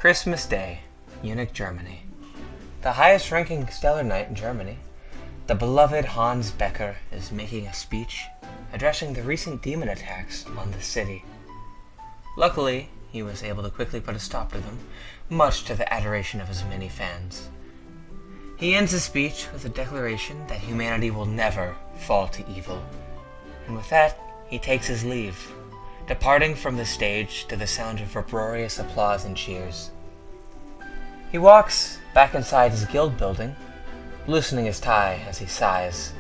Christmas Day, Munich, Germany. The highest-ranking Stellar Knight in Germany, the beloved Hans Becker, is making a speech addressing the recent demon attacks on the city. Luckily, he was able to quickly put a stop to them, much to the adoration of his many fans. He ends his speech with a declaration that humanity will never fall to evil. And with that, he takes his leave, departing from the stage to the sound of uproarious applause and cheers. He walks back inside his guild building, loosening his tie as he sighs.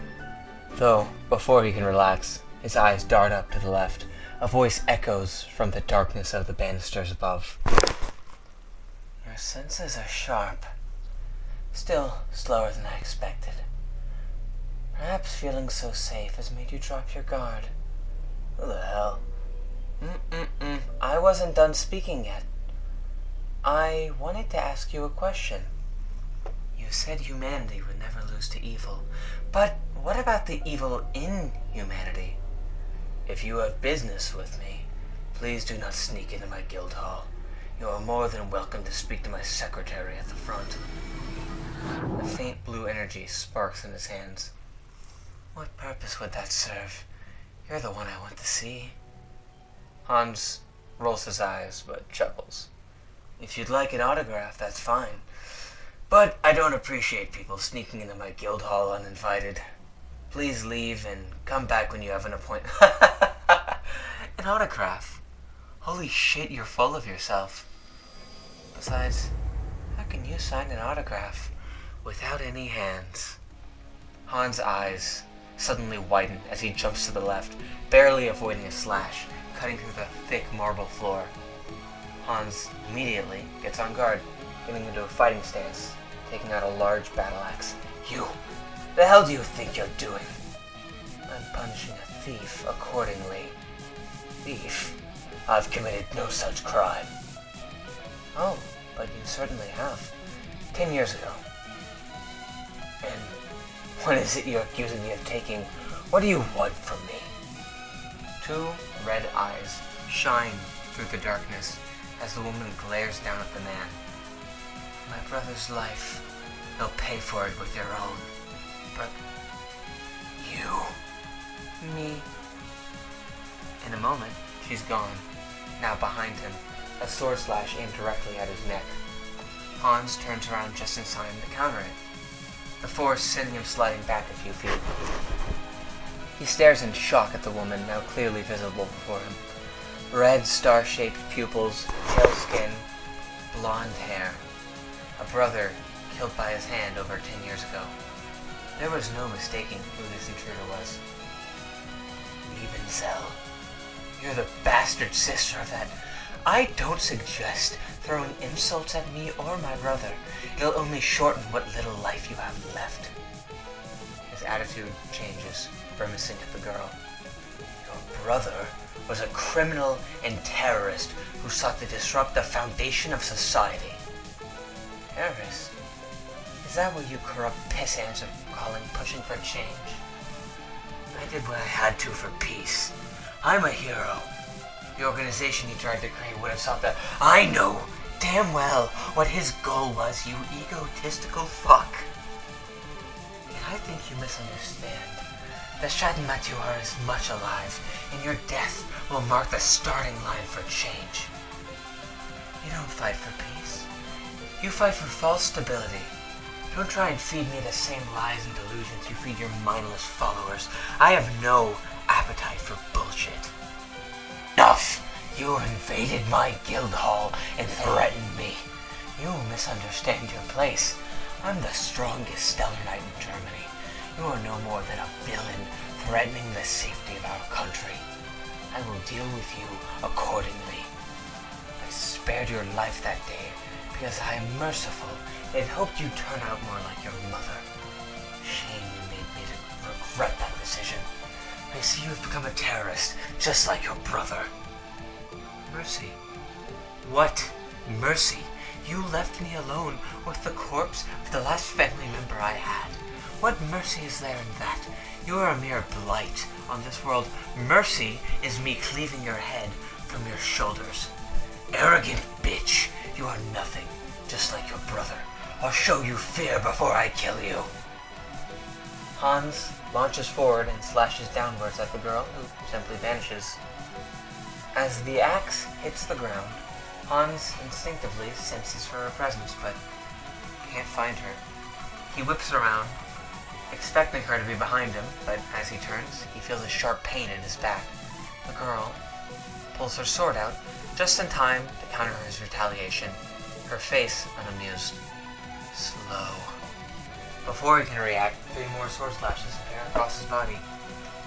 Though, before he can relax, his eyes dart up to the left. A voice echoes from the darkness of the banisters above. Your senses are sharp. Still slower than I expected. Perhaps feeling so safe has made you drop your guard. Who the hell? I wasn't done speaking yet. I wanted to ask you a question. You said humanity would never lose to evil, but what about the evil in humanity? If you have business with me, please do not sneak into my guild hall. You are more than welcome to speak to my secretary at the front. A faint blue energy sparks in his hands. What purpose would that serve? You're the one I want to see. Hans rolls his eyes, but chuckles. If you'd like an autograph, that's fine. But I don't appreciate people sneaking into my guild hall uninvited. Please leave and come back when you have an appointment. An autograph? Holy shit, you're full of yourself. Besides, how can you sign an autograph without any hands? Hans' eyes suddenly widen as he jumps to the left, barely avoiding a slash, cutting through the thick marble floor. Hans immediately gets on guard, getting into a fighting stance, taking out a large battle axe. You! The hell do you think you're doing? I'm punishing a thief accordingly. Thief? I've committed no such crime. Oh, but you certainly have. 10 years ago. And what is it you're accusing me of taking? What do you want from me? Two red eyes shine through the darkness as the woman glares down at the man. My brother's life. They'll pay for it with their own. But you. Me. In a moment, she's gone. Now behind him, a sword slash aimed directly at his neck. Hans turns around just in time to counter it, the force sending him sliding back a few feet. He stares in shock at the woman, now clearly visible before him. Red, star-shaped pupils, pale skin, blonde hair. A brother killed by his hand over 10 years ago. There was no mistaking who this intruder was. Liebenzel. You're the bastard sister of that. I don't suggest throwing insults at me or my brother. It'll only shorten what little life you have left. His attitude changes, grimacing at the girl. Your brother was a criminal and terrorist who sought to disrupt the foundation of society. Terrorist? Is that what you corrupt pissants are calling pushing for change? I did what I had to for peace. I'm a hero. The organization he tried to create would have sought that. I know damn well what his goal was, you egotistical fuck. And I think you misunderstand. The Schadenmatur is much alive, and your death will mark the starting line for change. You don't fight for peace. You fight for false stability. Don't try and feed me the same lies and delusions you feed your mindless followers. I have no appetite for bullshit. Enough! You invaded my guild hall and threatened me. You misunderstand your place. I'm the strongest Stellar Knight in Germany. You are no more than a villain threatening the safety of our country. I will deal with you accordingly. I spared your life that day because I am merciful and hoped you'd turn out more like your mother. Shame you made me to regret that decision. I see you have become a terrorist, just like your brother. Mercy? What mercy? You left me alone with the corpse of the last family member I had. What mercy is there in that? You are a mere blight on this world. Mercy is me cleaving your head from your shoulders. Arrogant bitch, You are nothing, just like your brother. I'll show you fear before I kill you. Hans launches forward and slashes downwards at the girl, who simply vanishes. As the axe hits the ground, Hans instinctively senses her presence, but can't find her. He whips around, expecting her to be behind him, but as he turns, he feels a sharp pain in his back. The girl pulls her sword out, just in time to counter his retaliation, her face unamused. Slow. Before he can react, 3 more sword slashes appear across his body.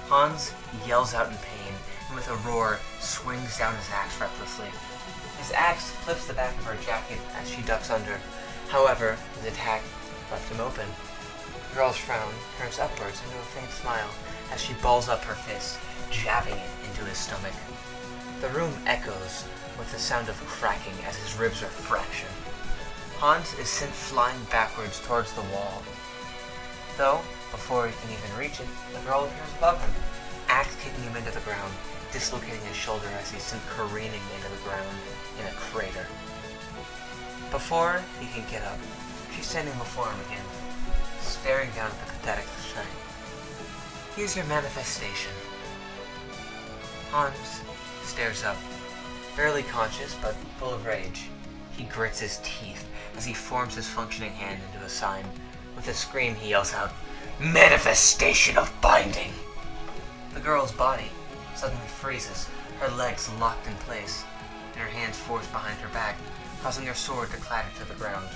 Hans yells out in pain, and with a roar, swings down his axe recklessly. His axe clips the back of her jacket as she ducks under. However, his attack left him open. The girl's frown turns upwards into a faint smile as she balls up her fist, jabbing it into his stomach. The room echoes with the sound of cracking as his ribs are fractured. Hans is sent flying backwards towards the wall. Though, before he can even reach it, the girl appears above him, axe kicking him into the ground, dislocating his shoulder as he's sent careening into the ground in a crater. Before he can get up, she's standing before him again, staring down at the pathetic sight. Here's your manifestation. Hans stares up, barely conscious but full of rage. He grits his teeth as he forms his functioning hand into a sign. With a scream, he yells out, "Manifestation of binding!" The girl's body suddenly freezes, her legs locked in place, and her hands forced behind her back, causing her sword to clatter to the ground.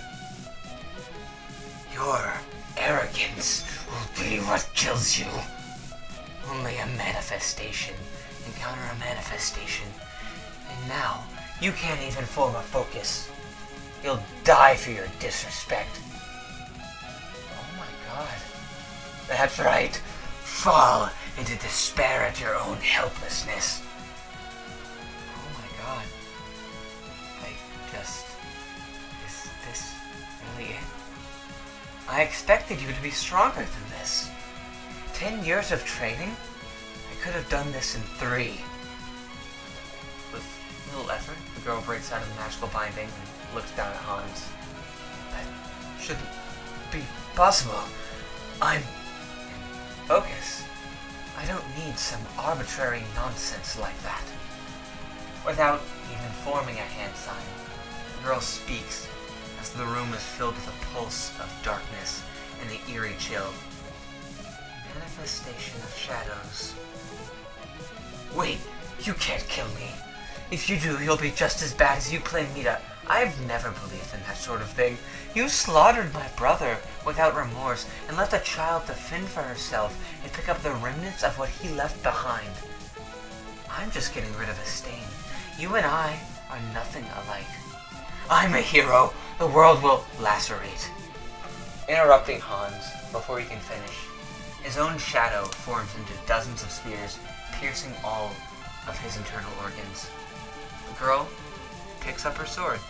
Your arrogance will be what kills you. Only a manifestation encounter a manifestation, and now you can't even form a focus. You'll die for your disrespect. Oh my god. That's right. Fall into despair at your own helplessness. Oh my god. Is this really it? I expected you to be stronger than this. 10 years of training? I could have done this in 3. With little effort, the girl breaks out of the magical binding and looks down at Hans. That shouldn't be possible. I'm in focus. I don't need some arbitrary nonsense like that. Without even forming a hand sign, the girl speaks as the room is filled with a pulse of darkness and the eerie chill. Manifestation of shadows. Wait, you can't kill me. If you do, you'll be just as bad as you claim me to. I've never believed in that sort of thing. You slaughtered my brother without remorse and left a child to fend for herself and pick up the remnants of what he left behind. I'm just getting rid of a stain. You and I are nothing alike. I'm a hero. The world will lacerate. Interrupting Hans before he can finish, his own shadow forms into dozens of spears, piercing all of his internal organs. The girl picks up her sword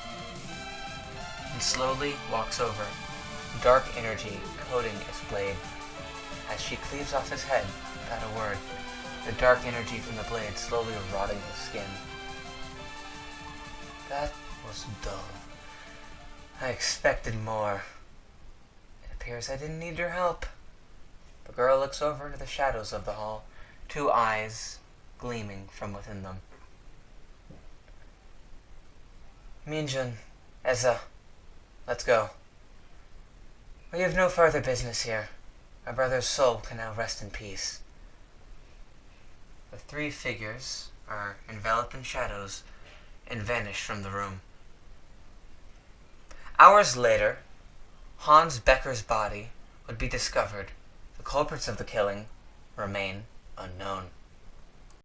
and slowly walks over, dark energy coating its blade. As she cleaves off his head without a word, the dark energy from the blade slowly rotting his skin. That was dull. I expected more. It appears I didn't need your help. The girl looks over into the shadows of the hall, 2 eyes gleaming from within them. Minjun, Eza, let's go. We have no further business here. My brother's soul can now rest in peace. The 3 figures are enveloped in shadows and vanish from the room. Hours later, Hans Becker's body would be discovered. The culprits of the killing remain unknown.